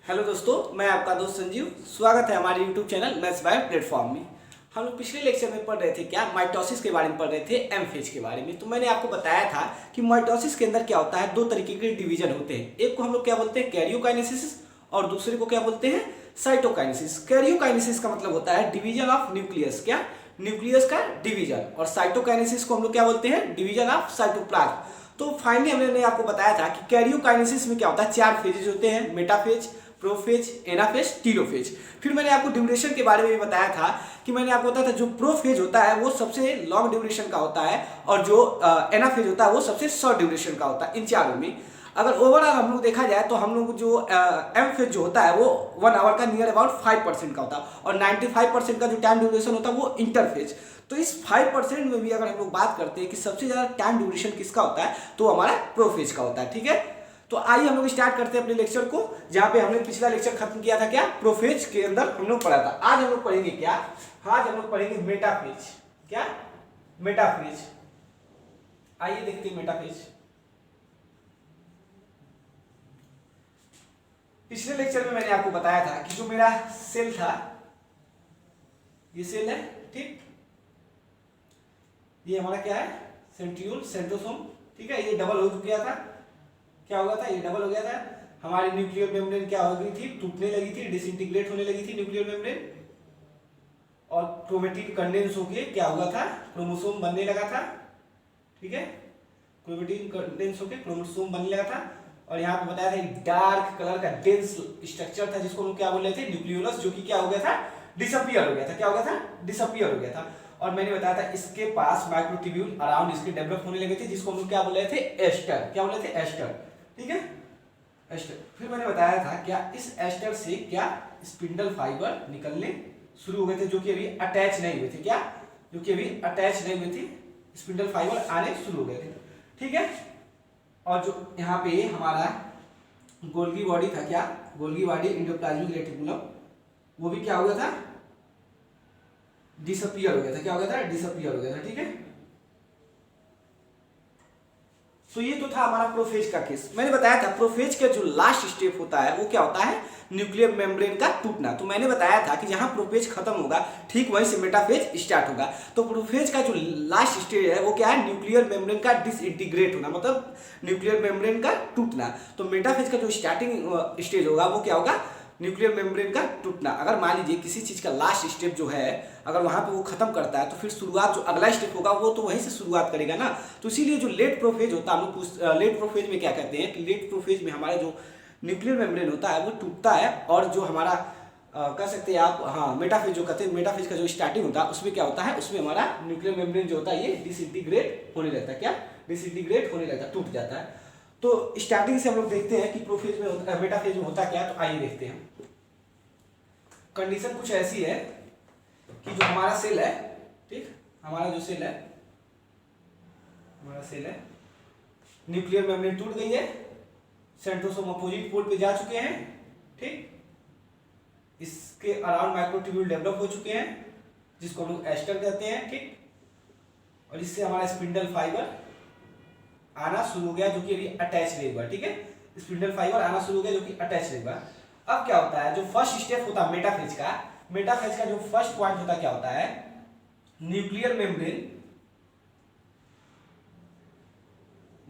Hello दोस्तों, मैं आपका दोस्त संजीव। स्वागत है हमारे YouTube channel maths by platform में। हम लोग पिछले लेक्चर में पढ़ रहे थे क्या, माइटोसिस के बारे में पढ़ रहे थे, एम फेज के बारे में। तो मैंने आपको बताया था कि माइटोसिस के अंदर क्या होता है, दो तरीके के डिवीजन होते हैं। एक को हम लोग क्या बोलते हैं, कैरियोकाइनेसिस, और दूसरे को क्या बोलते हैं, साइटोकाइनेसिस। कैरियोकाइनेसिस का मतलब होता है डिवीजन ऑफ न्यूक्लियस, क्या, न्यूक्लियस का डिवीजन। और साइटोकाइनेसिस को हम लोग क्या बोलते हैं, डिवीजन ऑफ साइटोप्लाज्म। तो फाइनली हमने आपको बताया था कि कैरियोकाइनेसिस में क्या होता है, चार फेजेज होते हैं, मेटाफेज, प्रोफेज, एनाफेज, टीलोफेज। फिर मैंने आपको ड्यूरेशन के बारे में भी बताया था कि मैंने आपको बताया था जो प्रोफेज होता है वो सबसे लॉन्ग ड्यूरेशन का होता है, और जो एनाफेज होता है वो सबसे शॉर्ट ड्यूरेशन का होता है। इन चारों में अगर ओवरऑल हम लोग देखा जाए तो हम लोग जो एम फेज जो होता है वो 1 आवर का नियर अबाउट 5% का होता है, और 95% का जो टाइम ड्यूरेशन होता है वो इंटरफेज। तो इस 5% में भी अगर हम लोग बात करते हैं कि सबसे ज्यादा टाइम ड्यूरेशन किसका होता है, तो हमारा प्रोफेज का होता है। ठीक है, तो आइए हम लोग स्टार्ट करते हैं अपने लेक्चर को, जहां पे हमने पिछला लेक्चर खत्म किया था क्या, प्रोफेज के अंदर हम लोग पढ़ा था। आज हम लोग पढ़ेंगे क्या, आज हम लोग पढ़ेंगे मेटाफेज। क्या, मेटाफेज। आइए देखते हैं मेटाफेज। पिछले लेक्चर में मैंने आपको बताया था कि जो मेरा सेल था, ये सेल है, ठीक, ये हमारा क्या है, सेंट्रियोल, सेंट्रोसोम। ठीक है, ये डबल हो गया था, क्या हो गया था, ये डबल हो गया था। हमारी न्यूक्लियर मेम्ब्रेन क्या हो गई थी, टूटने लगी थी, डिसइंटीग्रेट होने लगी थी न्यूक्लियर मेम्ब्रेन, और क्रोमेटिन कंडेंस होके क्या हुआ था, क्रोमोसोम बनने लगा था। ठीक है, क्रोमेटिन कंडेंस होके क्रोमोसोम बनने लगा था। और यहाँ पे बताया था एक डार्क कलर का डेंस स्ट्रक्चर था जिसको हम क्या बोल रहे थे, न्यूक्लियोलस, जो कि क्या हो गया था, डिसअपियर हो गया था। क्या हो गया था, डिसअपियर हो गया था। और मैंने बताया था इसके पास माइक्रोट्यूब्यूल अराउंड इसके डेवलप होने लगे थे, जिसको हम लोग क्या बोल रहे थे, एस्टर। क्या बोल रहे थे, एस्टर। ठीक है, एस्टर। फिर मैंने बताया था क्या, इस एस्टर से क्या स्पिंडल फाइबर निकलने शुरू हो गए थे, जो कि अभी अटैच नहीं हुए थे। क्या, जो कि अभी अटैच नहीं हुए थे, स्पिंडल फाइबर आने शुरू हो गए थे। ठीक है, और जो यहाँ पे हमारा गोल्गी बॉडी था, क्या, गोल्गी बॉडी एंडोप्लाज्मिक रेटिकुलम, वो भी क्या हो गया था, डिसअपियर हो गया था। क्या हो गया था, डिसअपियर हो गया था। ठीक है, तो ये तो था हमारा प्रोफेज का केस। मैंने बताया था प्रोफेज का जो लास्ट स्टेप होता है वो क्या होता है, न्यूक्लियर मेम्ब्रेन का टूटना। तो मैंने बताया था कि जहां प्रोफेज खत्म होगा ठीक वहीं से मेटाफेज स्टार्ट होगा। तो प्रोफेज का जो लास्ट स्टेज है वो क्या है, न्यूक्लियर मेम्ब्रेन का डिसइंटीग्रेट होना, मतलब न्यूक्लियर मेम्ब्रेन का टूटना। तो मेटाफेज का जो स्टार्टिंग स्टेज होगा वो क्या होगा, न्यूक्लियर मेम्ब्रेन का टूटना। अगर मान लीजिए किसी चीज का लास्ट स्टेप जो है अगर वहां पे वो खत्म करता है तो फिर शुरुआत जो अगला स्टेप होगा वो तो वहीं से शुरुआत करेगा ना। तो इसीलिए जो लेट प्रोफेज होता है, हम लोग लेट प्रोफेज में क्या कहते हैं कि लेट प्रोफेज में हमारा जो न्यूक्लियर मेम्ब्रेन होता है वो टूटता है, और जो हमारा कह सकते हैं आप, हाँ, मेटाफेज जो कहते हैं, मेटाफेज का जो स्टार्टिंग होता है उसमें क्या होता है, उसमें हमारा न्यूक्लियर मेम्ब्रेन जो होता है ये डिसइंटीग्रेट होने लगता है। क्या, डिसइंटीग्रेट होने लगता है, टूट जाता है। तो स्टार्टिंग से हम लोग देखते हैं कि प्रोफेज में मेटाफेज में होता क्या है। तो आइए देखते हैं। कंडीशन कुछ ऐसी है कि जो हमारा सेल है, ठीक, हमारा जो सेल है, हमारा सेल है, न्यूक्लियर मेम्ब्रेन टूट गई है, सेंट्रोसोम अपोजिट पोल पे जा चुके हैं, ठीक, इसके अराउंड माइक्रोट्यूब्यूल डेवलप हो चुके हैं जिसको हम लोग एस्टर कहते हैं, ठीक, और इससे हमारा स्पिंडल फाइबर आना शुरू हो गया जो कि अभी अटैच नहीं हुआ। ठीक है, स्पिंडल फाइबर आना शुरू हो गया जो कि अटैच नहीं हुआ। अब क्या होता है, जो फर्स्ट स्टेप होता है मेटाफेज का, मेटाफेज का जो फर्स्ट पॉइंट होता क्या होता है, nuclear membrane,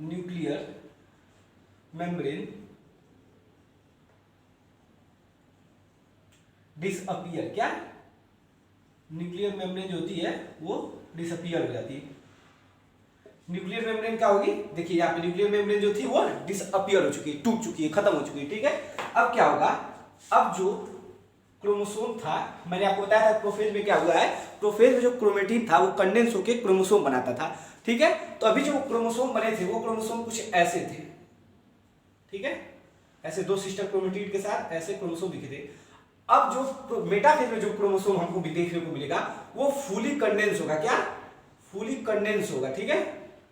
nuclear membrane disappear. क्या, न्यूक्लियर मेम्ब्रेन जो होती है वो डिसअपियर हो जाती है। न्यूक्लियर मेम्ब्रेन क्या होगी, देखिए यहाँ पे न्यूक्लियर मेम्ब्रेन जो थी वो डिसअपियर हो चुकी है, टूट चुकी है, खत्म हो चुकी है। ठीक है, अब क्या होगा, अब जो क्रोमोसोम था, मैंने आपको बताया था प्रोफेज में क्या हुआ है, प्रोफेज में जो क्रोमेटिन था वो कंडेंस होकर क्रोमोसोम बनाता था। ठीक है, तो अभी जो क्रोमोसोम बने थे वो क्रोमोसोम कुछ ऐसे थे। ठीक है, ऐसे दो सिस्टर क्रोमेटिन के साथ ऐसे क्रोमोसोम दिखे थे। अब जो मेटाफेज में जो क्रोमोसोम हमको भी देखने को मिलेगा वो फुली कंडेंस होगा। क्या, फुली कंडेंस होगा। ठीक है,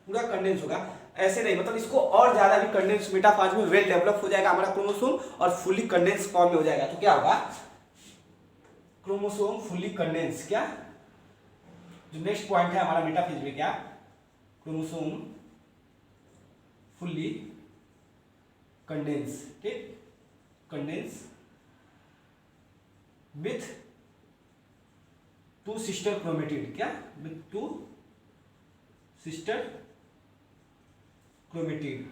पूरा कंडेंस होगा, ऐसे नहीं, मतलब इसको और ज्यादा भी कंडेंस, मेटाफेज में वेल डेवलप हो जाएगा हमारा क्रोमोसोम और फुली कंडेंस फॉर्म में हो जाएगा। तो क्या होगा, क्रोमोसोम फुली कंडेंस। क्या, जो नेक्स्ट पॉइंट है हमारा मेटाफेज में, क्या, क्रोमोसोम फुली कंडेंस। ठीक, condense with to sister chromatid, क्या विथ टू सिस्टर क्रोमेटिड।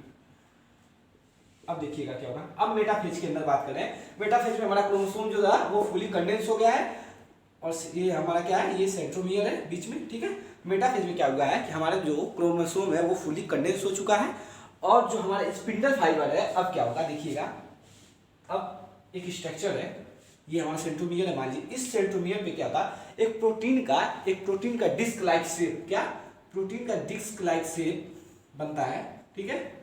अब देखिएगा क्या होगा। अब मेटाफेज के अंदर बात करें, मेटाफेज में हमारा क्रोमोसोम जो था वो फुली कंडेंस हो गया है और ये हमारा क्या है, ये सेंट्रोमियर है बीच में, ठीक है। मेटाफेज में क्या हुआ है कि हमारा जो क्रोमोसोम है वो फुली कंडेंस हो चुका है और जो हमारा स्पिंडल फाइबर है, अब क्या होगा देखिएगा। अब एक स्ट्रक्चर है, ये हमारा सेंट्रोमियर है, मान लीजिए इस सेंट्रोमियर पे क्या था, एक प्रोटीन का डिस्क लाइक शेप, क्या प्रोटीन का डिस्क लाइक शेप बनता है, ठीक है,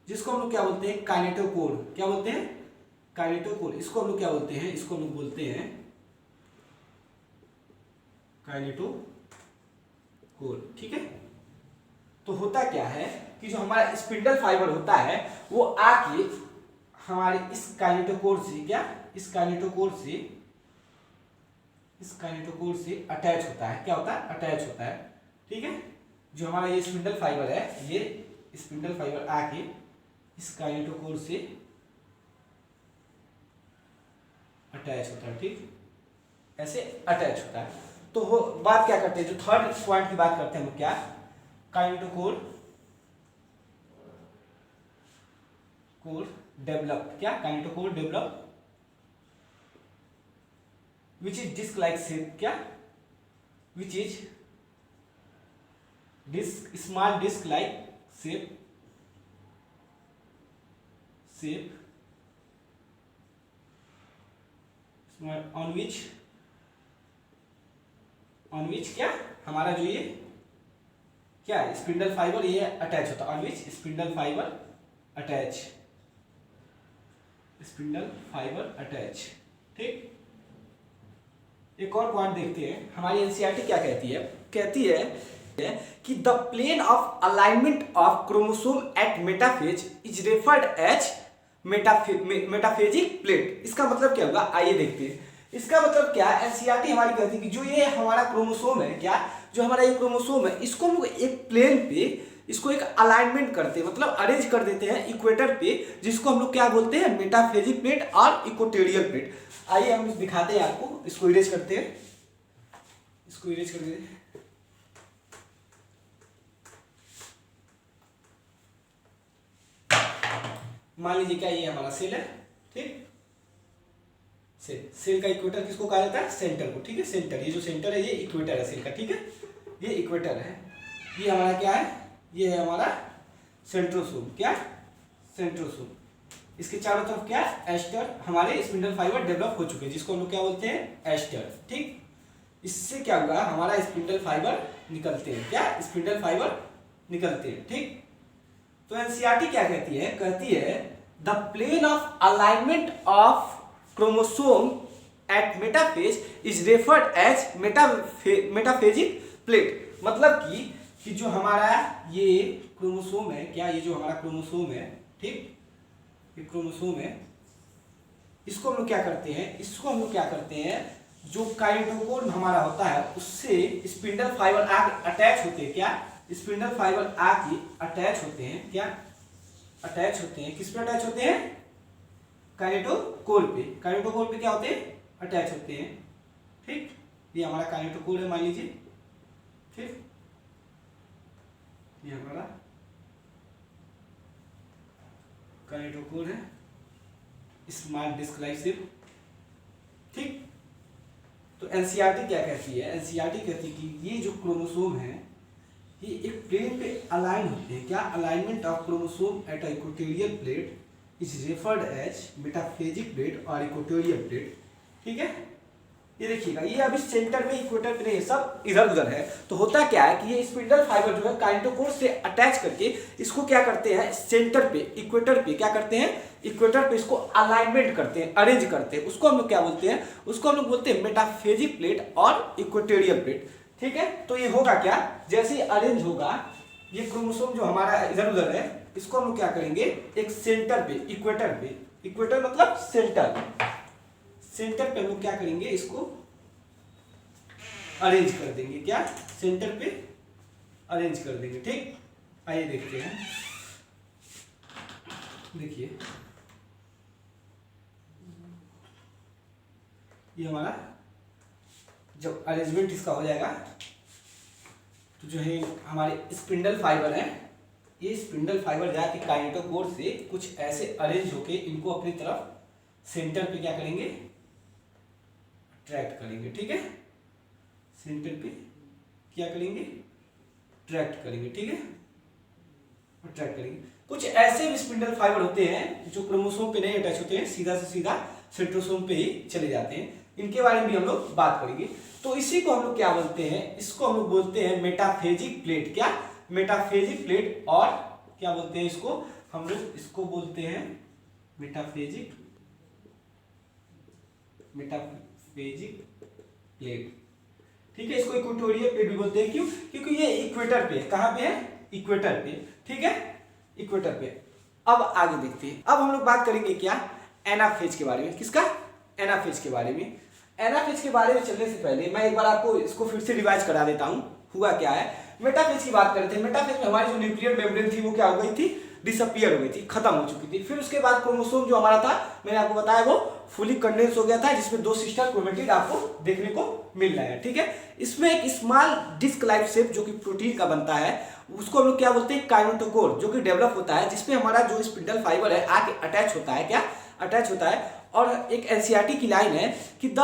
जिसको हम लोग क्या बोलते हैं, काइनेटोकोर। क्या बोलते हैं, काइनेटोकोर। इसको हम लोग क्या बोलते हैं, इसको हम लोग बोलते हैं काइनेटोकोर, ठीक है। तो होता क्या है कि जो हमारा स्पिंडल फाइबर होता है वो आके हमारे इस काइनेटोकोर से, क्या इस काइनेटोकोर से अटैच होता है। क्या होता है, अटैच होता है, ठीक है। जो हमारा ये स्पिंडल फाइबर है, ये स्पिंडल फाइबर आके इस काइनेटोकोर से अटैच होता है, ठीक, ऐसे अटैच होता है। तो वो बात क्या करते हैं, जो थर्ड पॉइंट की बात करते हैं हम, क्या काइनेटोकोर डेवलप, क्या kinetochore develop which is disc like shape, क्या which is disc, small disc like shape on which क्या हमारा जो ये क्या है, स्पिंडल फाइबर ये अटैच होता है, on which spindle fibre attach, ठीक। एक और पॉइंट देखते हैं, हमारी एनसीईआरटी क्या कहती है कि the plane of alignment of chromosome at metaphase is referred as metaphasic plate. इसका मतलब क्या होगा, आइए देखते हैं। इसका मतलब क्या, एनसीईआरटी हमारी कहती है कि जो ये हमारा क्रोमोसोम है, क्या जो हमारा ये क्रोमोसोम है, इसको हम लोग एक प्लेन पे इसको एक अलाइनमेंट करते हैं, मतलब अरेंज कर देते हैं इक्वेटर पे, जिसको हम लोग क्या बोलते हैं, मेटाफेजिक प्लेट और इक्वेटोरियल प्लेट। आइए हम दिखाते हैं आपको, इसको इरेज करते हैं, इसको इरेज कर देते हैं। मान लीजिए क्या ये हमारा सेल है, ठीक, सेल का इक्वेटर किसको कहा जाता है, सेंटर को, ठीक है, सेंटर, ये जो सेंटर है ये इक्वेटर है सेल का, ठीक है, ये इक्वेटर है। ये हमारा क्या है, ये है हमारा सेंट्रोसोम, क्या सेंट्रोसोम। इसके चारों तरफ क्या एस्टर, हमारे स्पिंडल फाइबर डेवलप हो चुके हैं, जिसको हम लोग क्या बोलते हैं, एस्टर, ठीक। इससे क्या होगा, हमारा स्पिंडल फाइबर निकलते हैं, क्या स्पिंडल फाइबर निकलते हैं, ठीक। तो एनसीईआरटी क्या कहती है the plane of alignment of chromosome at metaphase is referred as metaphasic plate. मतलब कि जो हमारा ये क्रोमोसोम है, क्या ये जो हमारा क्रोमोसोम है, ठीक, ये क्रोमोसोम है, इसको हम लोग क्या करते हैं, जो काइनेटोकोर हमारा होता है उससे स्पिंडल फाइबर आके अटैच होते हैं, क्या स्पिंडल फाइबर आके अटैच होते हैं, क्या अटैच होते हैं, किस पे अटैच होते हैं, काइनेटोकोर पे। काइनेटोकोर पे क्या होते हैं, अटैच होते हैं, ठीक। ये हमारा काइनेटोकोर है मान लीजिए, ठीक, ये हमारा काइनेटोकोर है, स्मॉल डिस्क लाइक शेप, ठीक। तो एनसीईआरटी क्या कहती है, एनसीईआरटी कहती है कि ये जो क्रोमोसोम है ये एक प्लेन पे अलाइन होते हैं, क्या alignment of chromosome at equatorial plate is referred as metaphasic plate और इक्वेटोरियल प्लेट, ठीक है। ये देखिएगा, ये अभी सेंटर में इक्वेटर पे नहीं, सब इधर उधर है। तो होता क्या है कि ये स्पिंडल फाइबर जो है काइनेटोकोर से अटैच करके इसको क्या करते हैं, सेंटर पे इक्वेटर पे क्या करते हैं, इक्वेटर पे इसको अलाइनमेंट करते हैं, अरेंज करते हैं। उसको हम लोग क्या बोलते हैं, उसको हम लोग बोलते हैं मेटाफेजिक प्लेट और इक्वेटोरियल प्लेट, ठीक है। तो ये होगा क्या, जैसे ही अरेंज होगा ये क्रोमोसोम जो हमारा इधर उधर है, इसको हम लोग क्या करेंगे, एक सेंटर पे, इक्वेटर मतलब सेंटर पे हम लोग क्या करेंगे, इसको अरेंज कर देंगे, क्या सेंटर पे अरेंज कर देंगे, ठीक। आइए देखते हैं, देखिए ये हमारा जब अरेंजमेंट इसका हो जाएगा तो जो है हमारे स्पिंडल फाइबर है, ये स्पिंडल फाइबर जाके काइनेटोकोर से कुछ ऐसे अरेंज होके इनको अपनी तरफ सेंटर पे क्या करेंगे, अट्रैक्ट करेंगे। ठीक है, सेंटर पे क्या करेंगे, अट्रैक्ट करेंगे। ठीक है, अट्रैक्ट करेंगे। कुछ ऐसे भी स्पिंडल फाइबर होते हैं जो क्रोमोसोम पे नहीं अटैच होते हैं, सीधा से सीधा सेंट्रोसोम पे ही चले जाते हैं। इनके बारे में भी हम लोग बात करेंगे। तो इसी को हम लोग क्या बोलते हैं, इसको हम लोग बोलते हैं मेटाफेजिक प्लेट। क्या, मेटाफेजिक प्लेट। और क्या बोलते हैं इसको, हम लोग इसको बोलते हैं मेटाफेजिक प्लेट। ठीक है, इसको इक्वेटोरियल प्लेट भी बोलते हैं। क्यों, क्योंकि ये इक्वेटर पे है। कहां पे है, इक्वेटर पे। ठीक है, इक्वेटर पे। अब आगे देखते हैं। अब हम लोग बात करेंगे क्या, एनाफेज के बारे में। किसका, एनाफेज के बारे में। एनाफेज के बारे में चलने से पहले मैं एक बार आपको इसको फिर से रिवाइज करा देता हूं। हुआ क्या है, मेटाफेज की बात करते हैं। मेटाफेज में हमारी जो न्यूक्लियर मेम्ब्रेन थी वो क्या हो गई थी, डिसअपियर हो गई थी, खत्म हो चुकी थी। फिर उसके बाद क्रोमोसोम जो हमारा था, मैंने आपको बताया वो फुली कंडेंस हो गया था, जिसमें 2 सिस्टर क्रोमेटिड आपको देखने को मिल रहा है। ठीक है, इसमें एक स्मॉल डिस्क लाइक शेप जो कि प्रोटीन का बनता है, उसको हम लोग क्या बोलते हैं, काइनेटोकोर, जो कि डेवलप होता है, जिसमें हमारा जो स्पिंडल फाइबर है आके अटैच होता है। क्या, अटैच होता है। और एक एनसीईआरटी की लाइन है कि the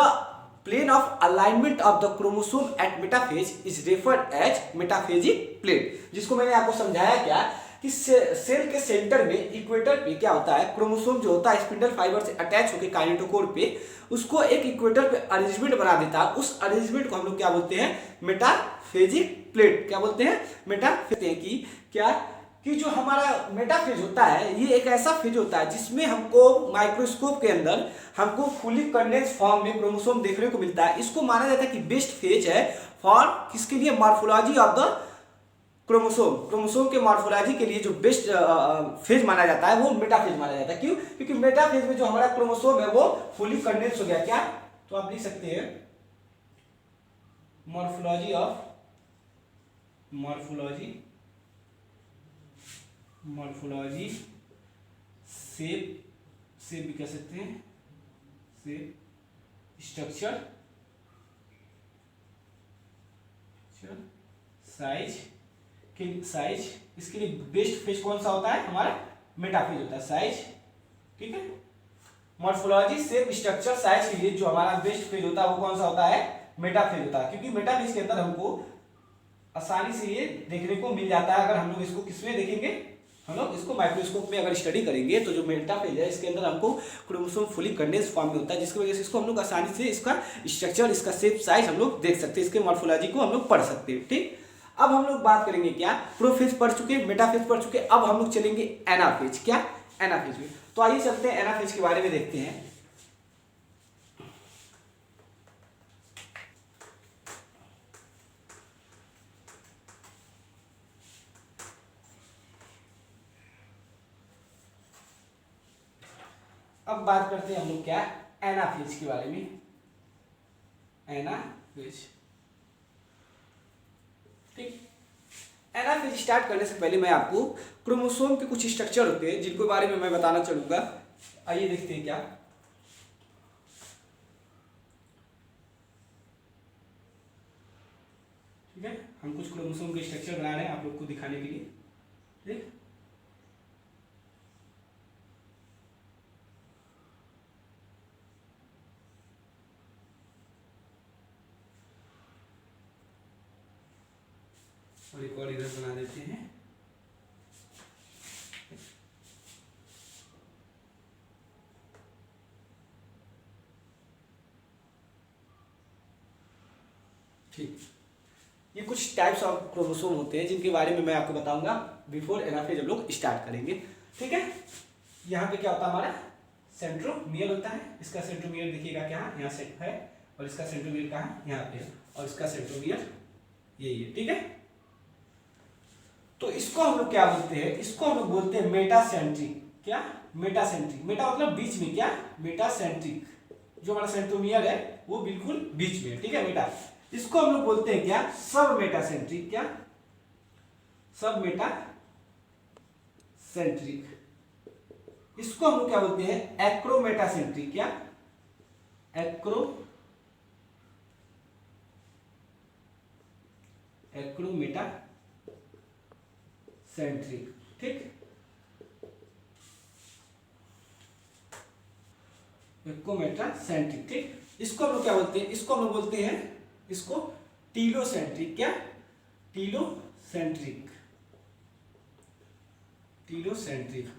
plane of alignment of the chromosome at metaphase is referred as metaphasic plate. जिसको मैंने आपको समझाया क्या कि सेल के सेंटर में इक्वेटर पे क्या होता है, क्रोमोसोम जो होता है स्पिंडल फाइबर से अटैच होकर काइनेटोकोर पे, उसको एक इक्वेटर पे अरेंजमेंट बना देता है। उस अरेंजमेंट को हम लोग क्या बोलते हैं, मेटाफेजिक प्लेट। क्या बोलते हैं, मेटाफेज। की क्या कि जो हमारा मेटाफेज होता है, ये एक ऐसा फेज होता है जिसमें हमको माइक्रोस्कोप के अंदर हमको फुली कंडेंस फॉर्म में क्रोमोसोम देखने को मिलता है। इसको माना जाता है कि बेस्ट फेज है फॉर किसके लिए, morphology of the chromosome. Chromosome के मॉर्फोलॉजी के लिए जो बेस्ट फेज माना जाता है वो मेटाफेज माना जाता है। क्यों, क्योंकि मेटाफेज में जो हमारा क्रोमोसोम है वो फुली कंडेंस हो गया। क्या, तो आप लिख सकते हैं मॉर्फोलॉजी शेप भी कह सकते हैं, शेप, स्ट्रक्चर, साइज। इसके लिए बेस्ट फेज कौन सा होता है, हमारा मेटाफेज होता है, साइज। ठीक है, मॉर्फोलॉजी शेप स्ट्रक्चर साइज के लिए जो हमारा बेस्ट फेज होता है वो कौन सा होता है, मेटाफेज होता है। क्योंकि मेटाफेज के अंदर हमको आसानी से ये देखने को मिल जाता है। अगर हम लोग इसको किसमें देखेंगे, हम लोग इसको माइक्रोस्कोप में अगर स्टडी करेंगे तो जो मेटाफेज है इसके अंदर हमको क्रोमोसोम फुली कंडेंस फॉर्म में होता है, जिसकी वजह से इसको हम लोग आसानी से इसका स्ट्रक्चर, इसका शेप, साइज हम लोग देख सकते हैं, इसके मॉर्फोलॉजी को हम लोग पढ़ सकते हैं। ठीक, अब हम लोग बात करेंगे क्या, प्रोफेज पढ़ चुके, मेटाफेज पढ़ चुके, अब हम लोग चलेंगे एनाफेज। क्या, एनाफेज में। तो आइए चलते हैं एनाफेज के बारे में देखते हैं। अब बात करते हैं हम लोग क्या, एनाफेज के बारे में। एनाफेज, ठीक। एनाफेज स्टार्ट करने से पहले मैं आपको क्रोमोसोम के कुछ स्ट्रक्चर होते हैं जिनके बारे में मैं बताना चाहूंगा। आइए देखते हैं क्या, ठीक है। हम कुछ क्रोमोसोम के स्ट्रक्चर बना रहे हैं आप लोग को दिखाने के लिए। ठीक, और एक और इधर बना देते हैं। ठीक, ये कुछ टाइप्स ऑफ क्रोमोसोम होते हैं जिनके बारे में मैं आपको बताऊंगा बिफोर एनाफेज हम लोग स्टार्ट करेंगे। ठीक है, यहाँ पे क्या होता है, हमारा सेंट्रोमियर होता है। इसका सेंट्रोमियर देखिएगा क्या, यहाँ सेट है, और इसका सेंट्रोमियर कहाँ, यहाँ पे है, और इसका सेंट्रोमियर यही है। ठीक है, तो इसको हम लोग क्या बोलते हैं, इसको हम लोग बोलते हैं मेटासेंट्रिक। क्या, मेटासेंट्रिक। मेटा मतलब बीच में, क्या, मेटासेंट्रिक। जो हमारा सेंट्रोमियर है वो बिल्कुल बीच में है। ठीक है, मेटा। इसको हम लोग बोलते हैं क्या, सब मेटासेंट्रिक। क्या, सब मेटासेंट्रिक। इसको हम लोग क्या बोलते हैं, एक्रोमेटासेंट्रिक। क्या, एक्रोमेटासेंट्रिक। एक्रोमेटा सेंट्रिक, ठीक, एक्रोमेटा सेंट्रिक, ठीक। इसको हम लोग क्या बोलते हैं, इसको हम लोग बोलते हैं, इसको टीलोसेंट्रिक, क्या, टीलोसेंट्रिक, टीलोसेंट्रिक।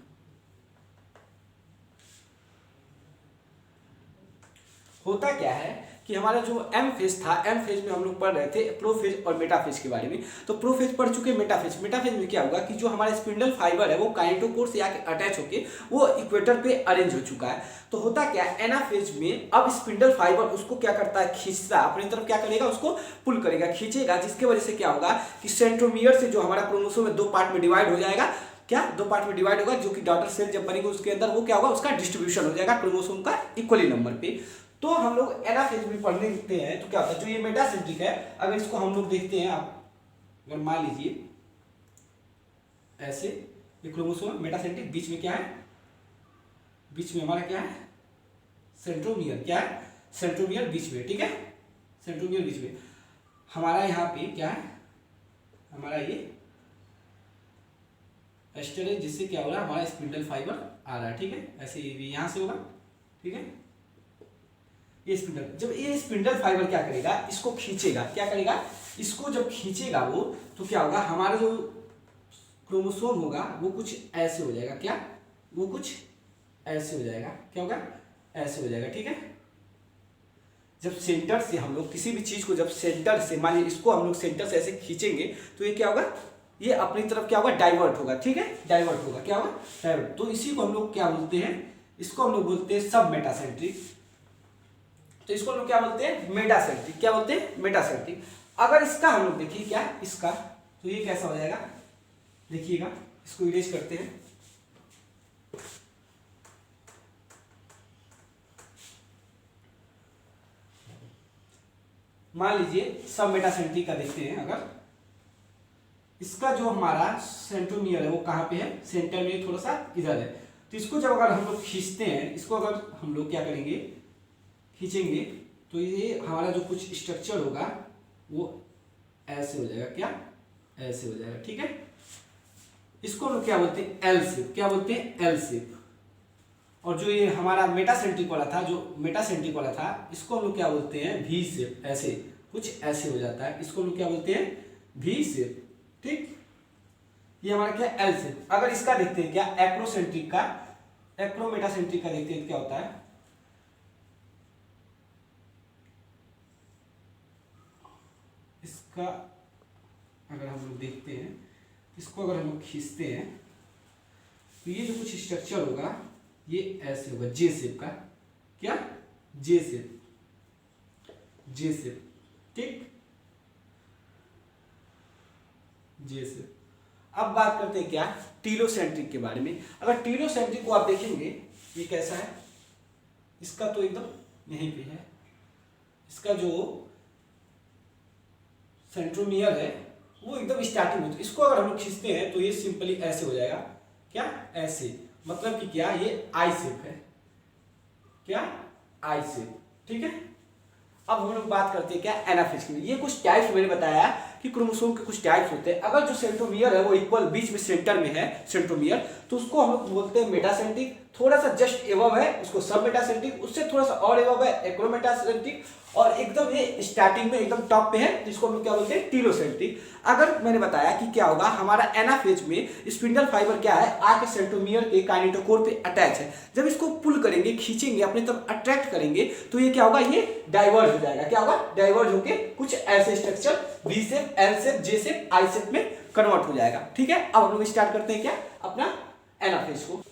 होता क्या है कि हमारा जो एम फेज था, एम फेज में हम लोग पढ़ रहे थे प्रोफेज और मेटाफेज के बारे में। तो प्रोफेज पढ़ चुके, मेटाफेज, मेटाफेज में क्या होगा कि जो हमारा स्पिंडल फाइबर है वो काइनेटोकोर से आके अटैच होके वो इक्वेटर पे अरेंज हो चुका है। तो होता क्या है, एनाफेज में अब स्पिंडल फाइबर उसको क्या करता है, खींचता है अपनी तरफ, क्या करेगा, उसको पुल करेगा, खींचेगा, जिसके वजह से क्या होगा कि सेंट्रोमियर से जो हमारा क्रोमोसोम में 2 पार्ट में डिवाइड हो जाएगा, क्या, 2 पार्ट में डिवाइड होगा, जो कि डॉटर सेल जब बनेगी उसके अंदर वो क्या होगा, उसका डिस्ट्रीब्यूशन हो जाएगा क्रोमोसोम का इक्वली नंबर पे। तो हम लोग एनाफेज में पढ़ने लिखते हैं तो क्या होता है, जो ये मेटासेंट्रिक है, अगर इसको हम लोग देखते हैं, आप अगर मान लीजिए ऐसे, ये क्रोमोसोम मेटासेंट्रिक, बीच में क्या है, बीच में हमारा क्या है, सेंट्रोमियर, क्या है, सेंट्रोमियर बीच में, ठीक है, सेंट्रोमियर बीच में। हमारा यहाँ पे क्या है, हमारा ये एस्टर है, जिससे क्या हो रहा है, हमारा स्पिंडल फाइबर आ रहा है, ठीक है, ऐसे ये भी यहाँ से होगा, ठीक है। ये स्पिंडल, जब ये स्पिंडल फाइबर क्या करेगा, इसको खींचेगा, क्या करेगा, इसको जब खींचेगा वो, तो क्या होगा, हमारा जो क्रोमोसोम होगा वो कुछ ऐसे हो जाएगा, क्या, वो कुछ ऐसे हो जाएगा, क्या होगा, ऐसे हो जाएगा, ठीक है। जब सेंटर से हम लोग किसी भी चीज को, जब सेंटर से, मान लीजिए इसको हम लोग सेंटर से ऐसे खींचेंगे तो ये क्या होगा, ये अपनी तरफ क्या होगा, डाइवर्ट होगा, ठीक है, डाइवर्ट होगा, क्या होगा, डाइवर्ट। तो इसी को हम लोग क्या बोलते हैं, इसको हम लोग बोलते हैं सब मेटासेंट्रिक। तो इसको हम लोग क्या बोलते हैं, मेटासेंट्रिक, क्या बोलते हैं, मेटासेंट्रिक। अगर इसका हम लोग देखिए, क्या, इसका, तो ये कैसा हो जाएगा, देखिएगा, इसको इरेज करते हैं, मान लीजिए सब मेटासेंट्रिक का देखते हैं। अगर इसका जो हमारा सेंट्रोमियर है वो कहाँ पे है, सेंटर में, थोड़ा सा इधर है। तो इसको जब अगर हम लोग खींचते हैं, इसको अगर हम लोग क्या करेंगे, खींचेंगे, तो ये हमारा जो कुछ स्ट्रक्चर होगा वो ऐसे हो जाएगा, क्या, ऐसे हो जाएगा, ठीक है। इसको हम लोग क्या बोलते हैं, एल शेप, क्या बोलते हैं, एल शेप। और जो ये हमारा मेटासेंट्रिक वाला था, जो मेटासेंट्रिक वाला था, इसको हम लोग क्या बोलते हैं, वी शेप, ऐसे कुछ ऐसे हो जाता है, इसको हम लोग क्या बोलते हैं, वी शेप, ठीक। ये हमारा क्या, एल शेप। अगर इसका देखते हैं, क्या, एक्रोसेंट्रिक का, एक्रोमेटासेंट्रिक का देखते हैं क्या होता है, इसका अगर हम लोग देखते हैं, इसको अगर हम लोग खींचते हैं तो ये जो कुछ स्ट्रक्चर होगा ये ऐसे होगा, जे शेप का, क्या, जे शेप, जे शेप, ठीक, जे शेप। अब बात करते हैं क्या, टीलोसेंट्रिक के बारे में। अगर टीलोसेंट्रिक को आप देखेंगे, ये कैसा है, इसका तो एकदम यहीं पे है, इसका जो सेंट्रोमियर है वो एकदम स्टार्टिंग में। तो इसको अगर हम लोग खींचते हैं तो ये सिंपली ऐसे हो जाएगा, क्या, ऐसे, मतलब कि क्या, ये आई शेप है, क्या, आई शेप, ठीक है। अब हम लोग बात करते हैं क्या, एनाफेज की। ये कुछ टाइप्स मैंने बताया कि क्रोमोसोम के कुछ टाइप्स होते हैं। अगर जो सेंट्रोमियर है वो इक्वल बीच में सेंटर में है सेंट्रोमियर, तो उसको हम लोग बोलते हैं मेटासेंट्रिक। थोड़ा सा जस्ट एबव है उसको सब मेटासेंट्रिक, उससे थोड़ा सा और एबव है एक्रोमेटासेंट्रिक, और एकदम ये स्टार्टिंग में एकदम टॉप पे है जिसको हम लोग क्या बोलते हैं, टीलोसेंट्रिक। अगर मैंने बताया कि क्या होगा, हमारा एनाफेज में स्पिंडल फाइबर क्या है, आके सेंट्रोमियर के काइनेटोकोर पे अटैच है। जब इसको पुल करेंगे, खींचेंगे, अपनी तरफ अट्रैक्ट करेंगे, तो ये क्या होगा, ये डाइवर्ज हो जाएगा, क्या होगा, डाइवर्ज होके कुछ ऐसे structure B shape, L shape, J shape, I shape में कन्वर्ट हो जाएगा, ठीक है। अब हम लोग स्टार्ट करते हैं क्या, अपना एनाफेज को।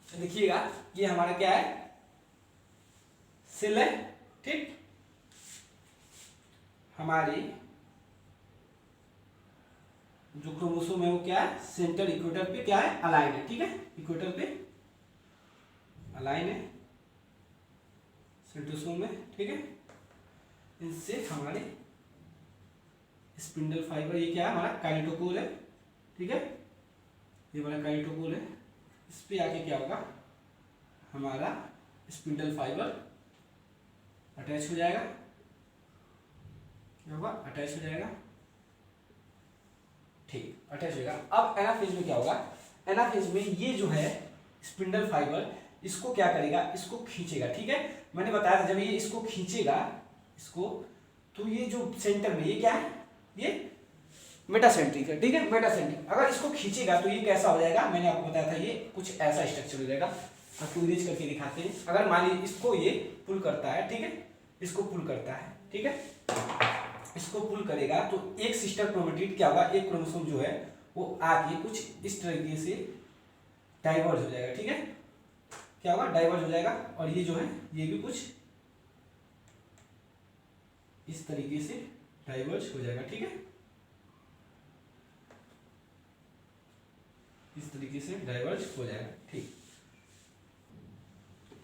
देखिएगा, ये हमारा क्या है, सेल है, ठीक। हमारी जो क्रोमोसोम है वो क्या है, सेंटर इक्वेटर पे क्या है, अलाइन है, ठीक है, इक्वेटर पे अलाइन है सेंट्रोसोम में, ठीक है। इनसे हमारे स्पिंडल फाइबर, ये क्या है, हमारा काइनेटोकोर है, ठीक है, ये वाला काइटोकोर है, इस पे आके क्या होगा, हमारा स्पिंडल फाइबर अटैच हो जाएगा। क्या होगा, अटैच हो जाएगा। ठीक, अटैच हो जाएगा। अब एनाफेज में क्या होगा, एनाफेज में ये जो है स्पिंडल फाइबर इसको क्या करेगा, इसको खींचेगा। ठीक है, मैंने बताया था जब ये इसको खींचेगा इसको, तो ये जो सेंटर में ये क्या है, ये मेटासेंट्रिक है। ठीक है, मेटासेंट्रिक। अगर इसको खींचेगा तो ये कैसा हो जाएगा, मैंने आपको बताया था ये कुछ ऐसा स्ट्रक्चर हो जाएगा। आपको इरेज करके दिखाते हैं। अगर मान लीजिए इसको ये पुल करता है, ठीक है, इसको पुल करता है, ठीक है, इसको पुल करेगा तो एक सिस्टर क्रोमेटिड क्या होगा, एक क्रोमोसोम जो है वो आके कुछ इस तरीके से डाइवर्ज हो जाएगा। ठीक है, क्या होगा, डाइवर्ज हो जाएगा। और ये जो है ये भी कुछ इस तरीके से डाइवर्ज हो जाएगा। ठीक है, इस तरीके से डाइवर्ज हो जाएगा। ठीक,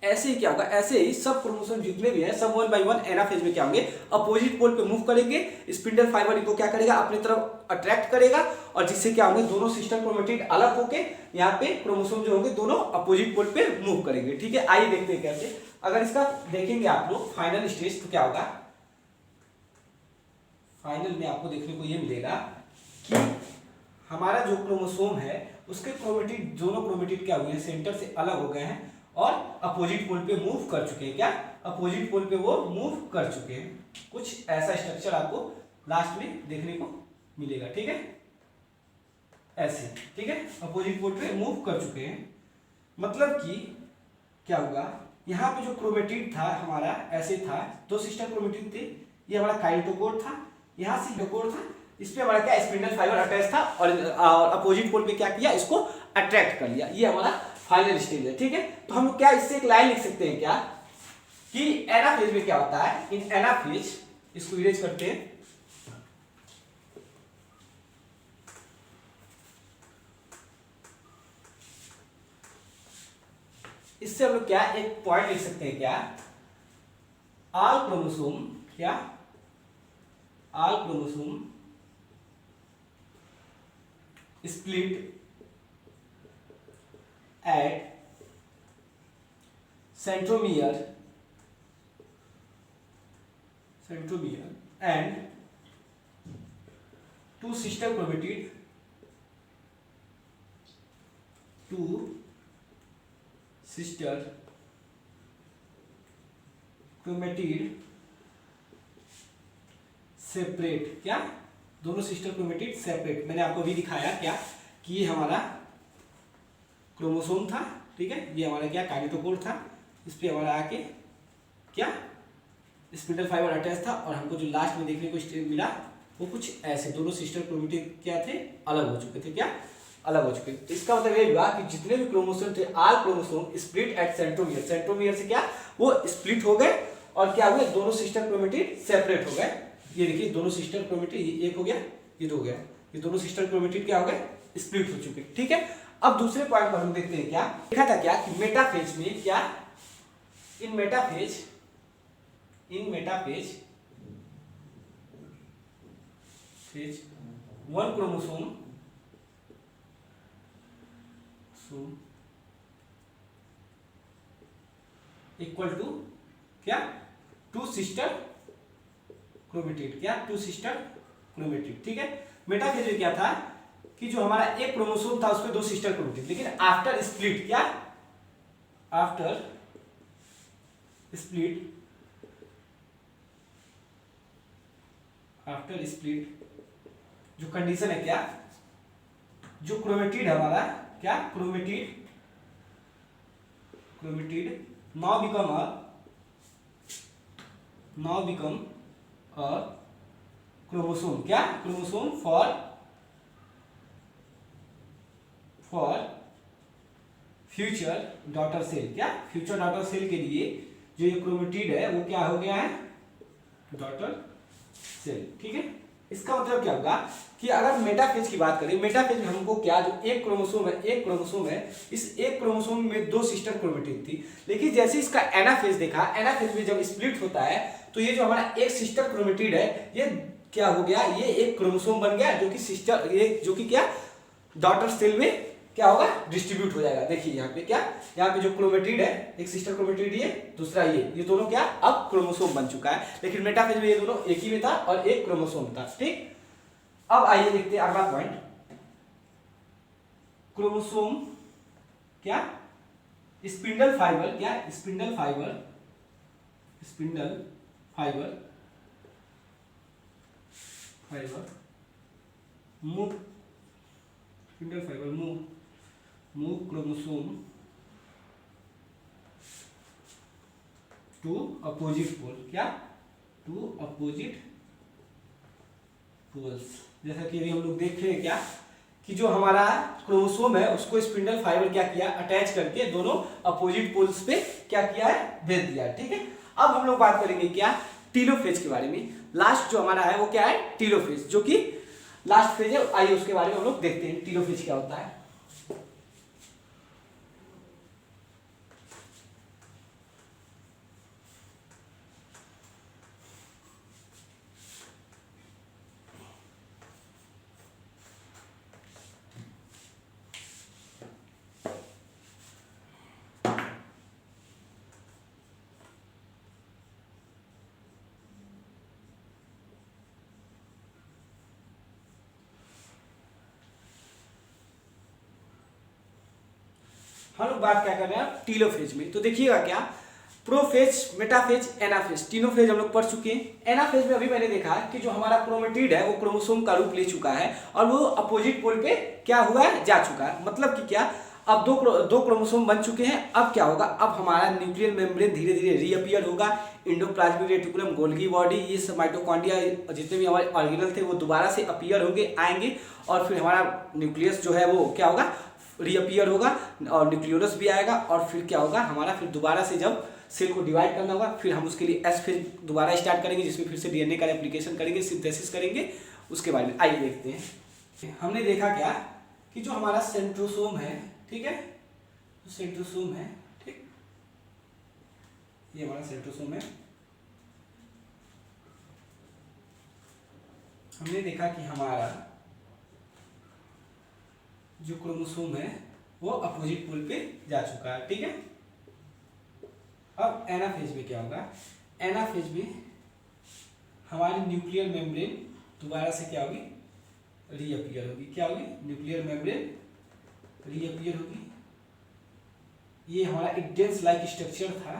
ऐसे ही क्या होगा, ऐसे ही सब क्रोमोसोम जितने भी हैं सब वन बाय वन एनाफेज में क्या होंगे, अपोजिट पोल पे मूव करेंगे। स्पिंडल फाइबर इनको क्या करेगा, अपनी तरफ अट्रैक्ट करेगा, और जिससे क्या होंगे, दोनों सिस्टर क्रोमेटिड अलग होके यहाँ पे क्रोमोसोम जो होंगे दोनों अपोजिट पोल पे मूव करेंगे। ठीक है, आइए देखते हैं कैसे। अगर इसका देखेंगे आप लोग फाइनल स्टेज तो क्या होगा, फाइनल में आपको देखने को ये मिलेगा कि हमारा जो क्रोमोसोम है उसके क्रोमेटिड, दोनों क्रोमेटिड क्या हुए हैं, सेंटर से अलग हो गए हैं और अपोजिट पोल पे मूव कर चुके हैं। क्या, अपोजिट पोल पे वो मूव कर चुके हैं। कुछ ऐसा स्ट्रक्चर आपको लास्ट में देखने को मिलेगा। ठीक है, ऐसे, ठीक है, अपोजिट पोल पे मूव कर चुके हैं। मतलब कि क्या होगा, यहाँ पे जो क्रोमेटिड था हमारा ऐसे था, दो सिस्टर क्रोमेटिड थे, ये हमारा काइटोकोर था, यहाँ से डोकोर था, इस पे हमारा क्या स्पिंडल फाइबर अटैच था, और अपोजिट पोल पे क्या किया, इसको अट्रैक्ट कर लिया। ये हमारा फाइनल स्टेज है। ठीक है, तो हम क्या इससे एक लाइन लिख सकते हैं क्या, कि एनाफेज में क्या होता है, इन एनाफेज, इसको इरेज करते हैं, इससे हम लोग क्या एक पॉइंट लिख सकते हैं, क्या, ऑल क्रोमोसोम, क्या, all chromosome split at centromere and two sister chromatid separate. क्या, दोनों सिस्टर क्रोमेटिड सेपरेट। मैंने आपको अभी दिखाया क्या, कि ये हमारा क्रोमोसोम था। ठीक है, ये हमारा क्या काइटोकोर था, इस पे हमारा आके क्या स्पिंडल फाइबर अटैच था, और हमको जो लास्ट में देखने को स्टेज मिला वो कुछ ऐसे, दोनों सिस्टर क्रोमेटिड क्या थे, अलग हो चुके थे। क्या, अलग हो चुके। तो इसका मतलब ये हुआ कि जितने भी क्रोमोसोम थे, all chromosome split at centromere, centromere से क्या वो स्प्लिट हो गए, और क्या हुए, दोनों सिस्टर क्रोमेटिड सेपरेट हो गए। ये देखिए, दोनों सिस्टर क्रोमेटिड, एक हो गया, ये दो हो गया, ये दोनों सिस्टर क्रोमेटिड क्या हो गए, स्प्लिट हो चुके। ठीक है, अब दूसरे पॉइंट पर हम देखते हैं, क्या देखा था, क्या कि मेटाफेज में क्या, in metaphase one chromosome equal to क्या, टू सिस्टर क्रोमेटिड। क्या, टू सिस्टर क्रोमेटिड। ठीक है, मेटाफेज में क्या था कि जो हमारा एक क्रोमोसोम था उसमें दो सिस्टर क्रोमेटिड, लेकिन आफ्टर स्प्लिट, क्या, आफ्टर स्प्लिट जो कंडीशन है, क्या, जो क्रोमेटिड हमारा, क्या, chromatid now become a chromosome. क्या, chromosome for future daughter cell. क्या, फ्यूचर डॉटर सेल के लिए जो ये क्रोमेटिड है वो क्या हो गया है, डॉटर सेल। ठीक है, इसका मतलब क्या होगा कि अगर मेटाफेज की बात करें, मेटाफेज में हमको क्या, जो एक क्रोमोसोम है, इस एक क्रोमोसोम में दो सिस्टर क्रोमेटिड थी, लेकिन जैसे इसका एनाफेज देखा, एनाफेज में जब स्प्लिट होता है तो ये जो हमारा एक सिस्टर क्रोमेटिड है ये क्या हो गया, ये एक क्रोमोसोम बन गया, जो कि सिस्टर, ये जो कि क्या डॉटर सेल में क्या होगा, डिस्ट्रीब्यूट हो जाएगा। देखिए यहाँ पे क्या, यहाँ पे जो क्रोमेटिड है, एक सिस्टर क्रोमेटिड ये, दूसरा ये दोनों क्या अब क्रोमोसोम बन चुका है। लेकिन मेटाफेज में ये दोनों एक ही में था और एक क्रोमोसोम था। ठीक, अब आइए देखते हैं अगला पॉइंट, क्रोमोसोम क्या, स्पिंडल फाइबर, क्या spindle fibre, spindle fibre fibre move, spindle fibre move chromosome to opposite pole, क्या टू अपोजिट पोल्स। जैसा कि अभी हम लोग देख रहे हैं क्या कि जो हमारा क्रोमोसोम है उसको स्पिंडल फाइबर क्या किया, अटैच करके दोनों अपोजिट पोल्स पे क्या किया है, भेज दिया। ठीक है, अब हम लोग बात करेंगे क्या, टीलोफेज के बारे में। लास्ट जो हमारा है वो क्या है, टीलोफेज, जो कि लास्ट फेज है। आइए उसके बारे में हम लोग देखते हैं टीलोफेज क्या होता है। हम लोग बात क्या कर रहे हैं टीलोफेज में। तो देखिएगा क्या, प्रोफेज, मेटाफेज, एनाफेज, तीनों फेज हम लोग पढ़ चुके हैं। एनाफेज में अभी मैंने देखा कि जो हमारा क्रोमेटिड है वो क्रोमोसोम का रूप ले चुका है और वो अपोजिट पोल पे क्या हुआ है, जा चुका है। मतलब कि क्या, अब दो क्रोमोसोम बन चुके हैं। अब क्या होगा, अब हमारा न्यूक्लियर मेम्ब्रेन धीरे धीरे रीअपियर होगा, इंडोप्लाज्मिक रेटिकुलम, गोल्गी बॉडी, ये सब माइटोकॉन्ड्रिया जितने भी हमारे ऑर्गेनल थे वो दोबारा से अपीयर होंगे, आएंगे और फिर हमारा न्यूक्लियस जो है वो क्या होगा, रीअपियर होगा और न्यूक्लियोलस भी आएगा। और फिर क्या होगा, हमारा फिर दोबारा से जब सेल को डिवाइड करना होगा, फिर हम उसके लिए एस फेज दोबारा स्टार्ट करेंगे, जिसमें फिर से डीएनए का एप्लीकेशन करेंगे, सिंथेसिस करेंगे। उसके बारे में आइए देखते हैं। हमने देखा क्या कि जो हमारा सेंट्रोसोम है, ठीक है, सेंट्रोसोम है, ठीक, ये हमारा सेंट्रोसोम है। हमने देखा कि हमारा जो क्रोमोसोम है वो अपोजिट पोल पे जा चुका है। ठीक है, अब एनाफेज में क्या होगा, एनाफेज में हमारी न्यूक्लियर मेम्ब्रेन दोबारा से क्या होगी, रीअपियर होगी। क्या होगी, न्यूक्लियर मेम्ब्रेन रीअपियर होगी। ये हमारा एक डेंस लाइक स्ट्रक्चर था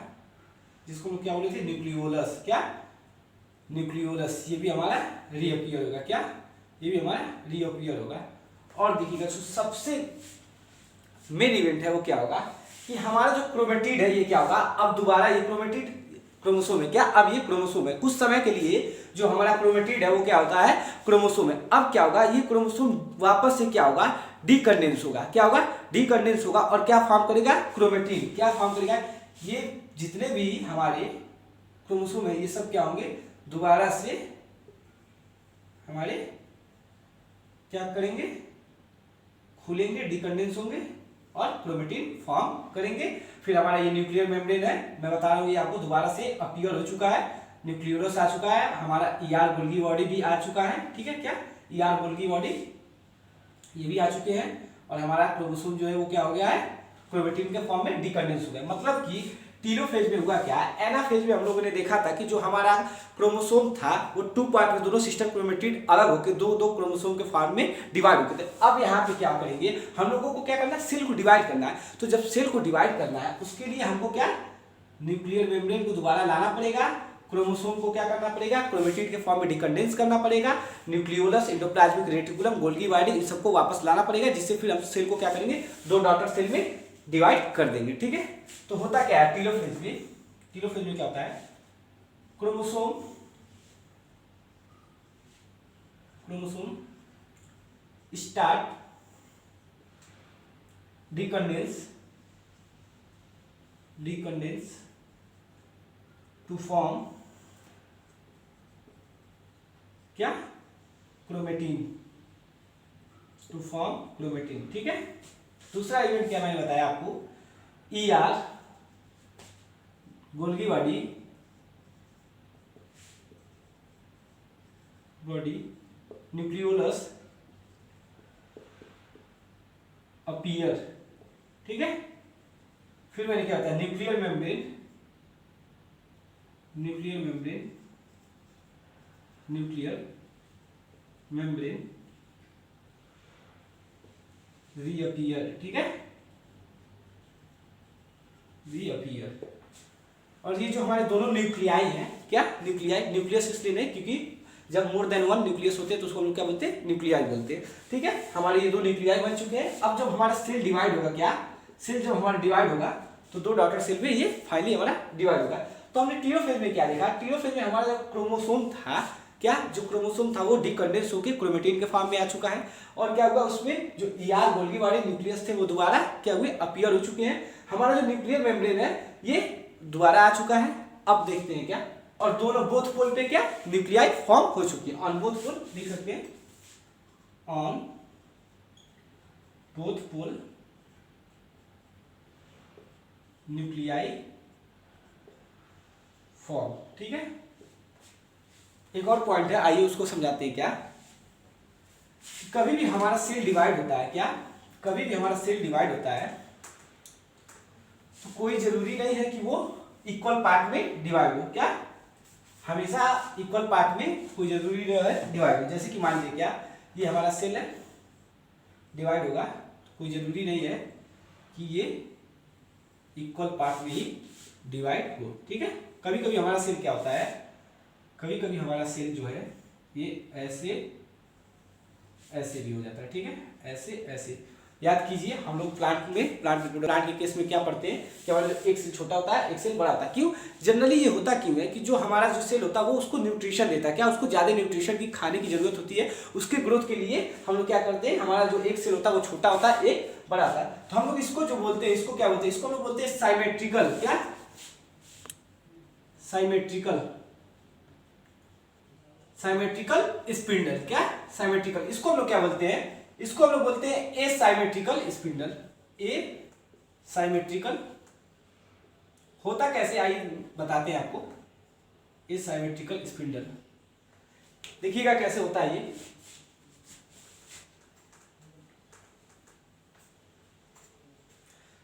जिसको हम क्या बोले थे, न्यूक्लियोलस, क्या न्यूक्लियोलस, ये भी हमारा रीअपियर होगा। क्या, ये भी हमारा रीअपियर होगा। और देखिएगा जो सबसे मेन इवेंट है वो क्या होगा कि हमारा जो क्रोमेटिड है ये क्या होगा, अब दोबारा ये क्रोमेटिड क्रोमोसोम है, क्या अब ये क्रोमोसोम है। कुछ समय के लिए जो हमारा क्रोमेटिड है वो क्या होता है, क्रोमोसोम है। अब क्या होगा, ये क्रोमोसोम वापस से क्या होगा, डीकंडेंस होगा। क्या होगा, डीकंडेंस होगा और क्या फॉर्म करेगा, क्रोमेटिड। क्या फॉर्म करेगा, ये जितने भी हमारे क्रोमोसोम है ये सब क्या होंगे, दोबारा से हमारे क्या करेंगे, खुलेंगे, डीकंडेंस होंगे और क्रोमेटिन फॉर्म करेंगे। फिर हमारा ये न्यूक्लियर मेम्ब्रेन है, मैं बता रहा हूँ ये आपको दोबारा से अपीयर हो चुका है, न्यूक्लियोलस आ चुका है, हमारा ईआर गोल्गी बॉडी भी आ चुका है। ठीक है, क्या ईआर गोल्गी बॉडी ये भी आ चुके हैं और हमारा क्रोमोसोम जो है वो क्या हो गया है, क्रोमेटिन के फॉर्म में डीकंडेंस हो गया। मतलब कि टीलोफेज में हुआ क्या, एनाफेज में हम लोगों ने देखा था कि जो हमारा क्रोमोसोम था वो 2 पार्ट में, दोनों सिस्टर क्रोमेटिड अलग होकर दो क्रोमोसोम के फॉर्म में डिवाइड होते थे। अब यहाँ पे क्या करेंगे, हम लोगों को क्या करना है, सेल को डिवाइड करना है। तो जब सेल को डिवाइड करना है उसके लिए हमको क्या, न्यूक्लियर मेम्ब्रेन को दोबारा लाना पड़ेगा, क्रोमोसोम को क्या करना पड़ेगा, क्रोमेटिड के फॉर्म में डिकंडेंस करना पड़ेगा, nucleolus, endoplasmic reticulum, Golgi body in सबको वापस लाना पड़ेगा, जिससे फिर हम सेल को क्या करेंगे, 2 डॉटर सेल में डिवाइड कर देंगे। ठीक है, तो होता क्या है टीलोफेज में, टीलोफेज में क्या होता है, chromosome start decondense to form क्या, क्रोमेटिन, टू फॉर्म क्रोमेटिन। ठीक है, दूसरा इवेंट क्या मैंने बताया आपको, ER Golgi body nucleolus appear, ठीक है। फिर मैंने क्या होता है nuclear membrane, nuclear membrane, nuclear membrane reappear, ठीक है, रीअपीयर। और ये जो हमारे दोनों न्यूक्लियाई हैं, क्या न्यूक्लियाई, न्यूक्लियस इसलिए नहीं क्योंकि जब मोर देन वन न्यूक्लियस होते हैं तो उसको हम लोग क्या बोलते हैं न्यूक्लियाई बोलते हैं, ठीक है। हमारे ये दो न्यूक्लियाई बन चुके हैं। अब जब हमारा सेल डिवाइड होगा, क्या सेल जब हमारा डिवाइड होगा तो दो डॉटर सेल में ये फाइनली हमारा डिवाइड होगा। तो हमने टेलोफेज में क्या देखा, टेलोफेज में हमारा जो क्रोमोसोम था, क्या जो क्रोमोसोम था वो डिकंडेंस होकर क्रोमेटिन के फॉर्म में आ चुका है। और क्या हुआ उसमें जो ईआर गोल्गी वाले न्यूक्लियस थे वो दोबारा क्या हुए अपीयर हो चुके हैं। हमारा जो न्यूक्लियर मेम्ब्रेन है ये दोबारा आ चुका है। अब देखते हैं क्या, और दोनों बोथ पोल पे क्या न्यूक्लियाई फॉर्म हो चुकी है। ऑन बोथ पोल लिख सकते हैं, on both pole nuclei form, ठीक है। एक और पॉइंट है, आइए उसको समझाते हैं। क्या कभी भी हमारा सेल डिवाइड होता है, क्या कभी भी हमारा सेल डिवाइड होता है तो कोई जरूरी नहीं है कि वो इक्वल पार्ट में डिवाइड हो। क्या हमेशा इक्वल पार्ट में कोई जरूरी नहीं है डिवाइड हो। जैसे कि मान लीजिए क्या ये हमारा सेल है, डिवाइड होगा तो कोई जरूरी नहीं है कि ये इक्वल पार्ट में ही डिवाइड हो, ठीक है। कभी कभी हमारा सेल क्या होता है, कभी कभी हमारा सेल जो है ये ऐसे ऐसे भी हो जाता है, ठीक है, ऐसे ऐसे। याद कीजिए हम लोग प्लांट के केस में क्या पढ़ते हैं कि हमारा जो एक सेल छोटा होता है एक सेल बड़ा होता है। क्यों जनरली ये होता क्यों है कि जो हमारा जो सेल होता है वो उसको न्यूट्रिशन देता है, क्या उसको ज़्यादा न्यूट्रिशन की खाने की जरूरत होती है। उसके ग्रोथ के लिए हम लोग क्या करते हैं, हमारा जो एक सेल होता है वो छोटा होता है एक बड़ा होता है। तो हम लोग इसको जो बोलते हैं इसको क्या बोलते हैं, इसको हम लोग बोलते हैं साइमेट्रिकल, क्या साइमेट्रिकल, साइमेट्रिकल स्पिंडल, क्या साइमेट्रिकल। इसको हम लोग क्या बोलते हैं, इसको हम लोग बोलते हैं ए साइमेट्रिकल स्पिंडल। ए साइमेट्रिकल होता कैसे आइए बताते हैं आपको। ए साइमेट्रिकल स्पिंडल देखिएगा कैसे होता है ये।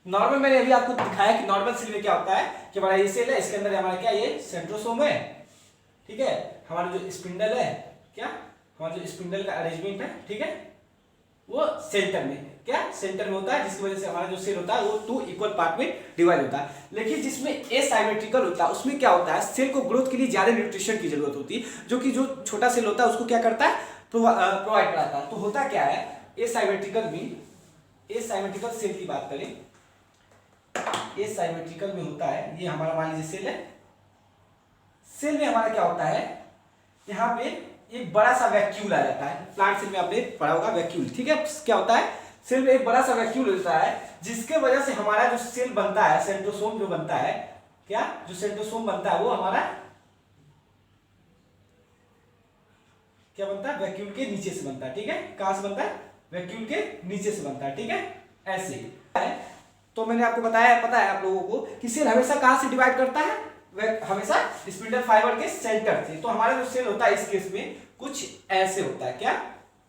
नॉर्मल मैंने अभी आपको दिखाया कि नॉर्मल सेल में क्या होता है कि हमारा ये सेल है, इसके अंदर हमारा क्या ये सेंट्रोसोम है, ठीक है। हमारा जो स्पिंडल है, क्या हमारा जो स्पिंडल का अरेंजमेंट है, ठीक है, वो सेंटर में, क्या सेंटर में होता है, जिसकी वजह से हमारा जो सेल होता है वो टू इक्वल पार्ट में डिवाइड होता है। लेकिन जिसमें एसाइमेट्रिकल होता है उसमें क्या होता है, सेल को ग्रोथ के लिए ज्यादा न्यूट्रिशन की जरूरत होती है, जो कि जो छोटा सेल होता है उसको क्या करता है प्रोवाइड कराता है। तो होता क्या है एसाइमेट्रिकल में, एसाइमेट्रिकल सेल की बात करें, एसाइमेट्रिकल में होता है ये हमारा मान लीजिए सेल है। सेल में हमारा क्या होता है, यहाँ पे एक बड़ा सा वैक्यूल आ जाता है। प्लांट सेल में आपने पढ़ा होगा वैक्यूल, ठीक है। क्या होता है सेल में एक बड़ा सा वैक्यूल होता है जिसके वजह से हमारा जो सेल बनता है, सेंट्रोसोम जो बनता है, क्या जो सेंट्रोसोम बनता है वो हमारा क्या बनता है वैक्यूल के नीचे से बनता है, ठीक है। कहां से बनता है, वैक्यूल के नीचे से बनता है, ठीक है, ऐसे है। तो मैंने आपको बताया, पता है आप लोगों को कि सेल हमेशा कहां से डिवाइड करता है, हमेशा स्पिंडल फाइबर के सेंटर से। तो हमारा जो सेल होता है इस केस में कुछ ऐसे होता है, क्या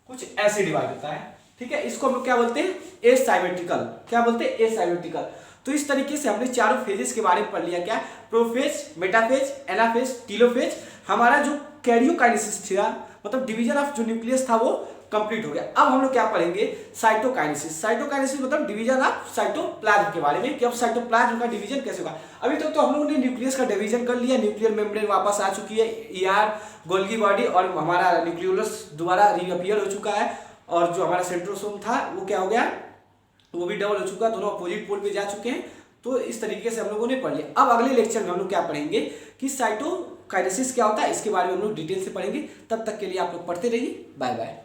कुछ ऐसे डिवाइड होता है, ठीक है। इसको हम लोग क्या बोलते हैं एसाइमेट्रिकल, क्या बोलते हैं एसाइमेट्रिकल। तो इस तरीके से हमने चारों फेजेस के बारे में पढ़ लिया, क्या प्रोफेज, मेटाफेज, एनाफेज, टीलोफेज। हमारा जो कैरियोकाइनेसिस था मतलब डिवीजन ऑफ जो न्यूक्लियस था वो कंप्लीट हो गया। अब हम लोग क्या पढ़ेंगे साइटोकाइनेसिस। साइटोकाइनेसिस मतलब डिवीजन ऑफ साइटोप्लाज्म के बारे में कि अब साइटोप्लाज्म का डिवीजन कैसे होगा। अभी तक तो हम लोगों ने न्यूक्लियस का डिवीजन कर लिया, न्यूक्लियर मेम्ब्रेन वापस आ चुकी है, ईआर गोल्गी बॉडी और हमारा न्यूक्लियोलस दोबारा रीअपीयर हो चुका है, और जो हमारा सेंट्रोसोम था वो क्या हो गया, वो भी डबल हो चुका, दोनों अपोजिट पोल पे जा चुके हैं। तो इस तरीके से हम लोगों ने पढ़ लिया। अब अगले लेक्चर में हम लोग क्या पढ़ेंगे कि साइटोकाइनेसिस क्या होता है, इसके बारे में हम लोग डिटेल से पढ़ेंगे। तब तक के लिए आप लोग पढ़ते रहिए, बाय बाय।